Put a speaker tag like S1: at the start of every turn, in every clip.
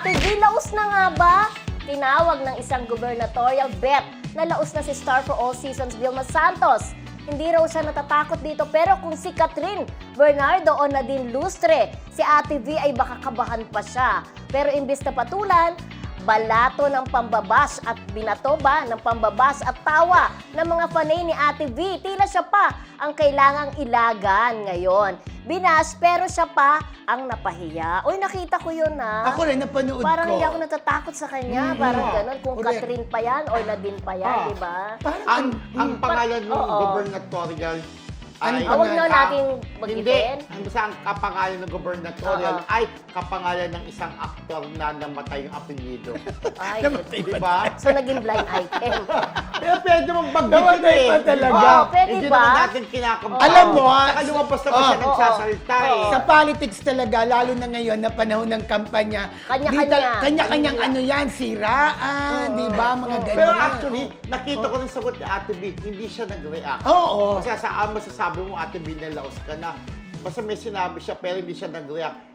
S1: Ate V, laos na nga ba? Tinawag ng isang gubernatorial bet na laos na si Star for All Seasons Vilma Santos. Hindi raw siya natatakot dito, pero kung si Catherine Bernardo o Nadine Lustre, si Ate V ay baka kabahan pa siya. Pero imbis na patulan, balato ng pambabas at binato ba ng pambabas at tawa ng mga fanay ni Ate V. Tila siya pa ang kailangang ilagan ngayon. Binas, pero siya pa ang napahiya. Uy, nakita ko yun na.
S2: Ako rin, napanood
S1: Parang
S2: ko.
S1: hindi ako natatakot sa kanya. Parang ganun. Kung
S2: Correct.
S1: Catherine pa yan or Nadine pa yan, di ba?
S2: Parang,
S3: Ang pangalan ng
S1: Oo.
S3: gubernatorial ay...
S1: Huwag na nating
S3: Hindi.
S1: magitin.
S3: Basta ang kapangalan ng gubernatorial
S1: Oo.
S3: ay kapangalan ng isang aktor na namatay yung apelyido.
S1: Ay,
S3: Diba?
S1: so naging blind item.
S3: Pero pwede mong bagay
S2: Namatay pa talaga.
S1: Oo, pwede
S3: Hindi
S1: ba?
S3: naman natin kinakampi.
S2: Alam mo,
S3: Saka lumabas na pa siya
S2: Oo.
S3: nagsasalita eh.
S2: Sa politics talaga, lalo na ngayon na panahon ng kampanya,
S1: Kanya-kanya.
S2: kanya-kanyang ano yan, siraan, di ba? Mga ganyan.
S3: Pero actually, nakita ko rin sagot ni Ate B, hindi siya nag-react.
S2: Oo.
S3: Kasi sa masasabi mo, Ate B, na laos ka na. Basta may sinabi siya, pero hindi siya nag-react.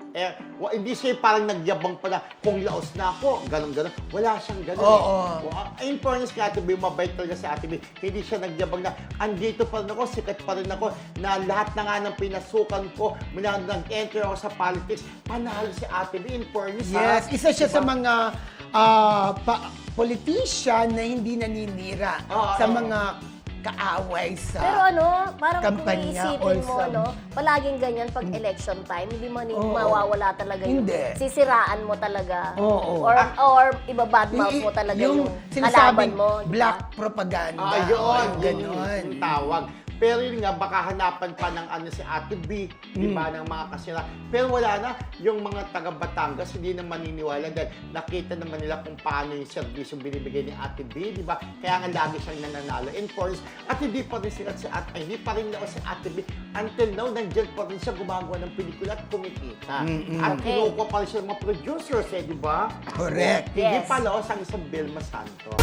S3: Hindi siya parang nagyabang pala, kung laos na ako, ganun-ganun. Wala siyang ganun.
S2: Oo.
S3: In fairness kay Ate B, mabait talaga si Ate B. Hindi siya nagyabang na, andito pa rin ako, sikat pa rin ako, na lahat na nga ng pinasukan ko, mula nag-enter ako sa politics, panalo si Ate B. In fairness,
S2: Yes,
S3: ha?
S2: isa siya sa
S3: Diba?
S2: mga politician na hindi naninira
S3: Oo,
S2: sa
S3: oo.
S2: mga kaaway sa...
S1: Pero ano, parang kung
S2: Kampanya
S1: iisipin
S2: or
S1: mo,
S2: some-
S1: no, palaging ganyan pag election time, hindi mo
S2: Oo.
S1: mawawala talaga yung
S2: Hindi.
S1: sisiraan mo talaga.
S2: Oo.
S1: Or ibabadmouth mo talaga yung kalaban
S2: sinasabing
S1: mo. di ba?
S2: black propaganda.
S3: Yun,
S2: Ganon.
S3: yung tawag. Pero yun nga, baka hanapan pa ng ano si Ate B, di ba, ng mga kasira. Pero wala na, yung mga taga-Batangas, hindi na maniniwala dahil nakita naman nila kung paano yung servisyo binibigay ni Ate B, di ba? Kaya nga lagi siyang nananalo. In fairness, at hindi pa rin sikat si Ate, hindi pa rin si Ate B. Until now, nandiyan pa rin siya gumagawa ng pelikula at kumikita. At
S1: Okay.
S3: kinukuha pa rin siya ng mga producers, di ba?
S2: Correct.
S3: Hindi
S1: Yes.
S3: pa laos ang isang Vilma Santos.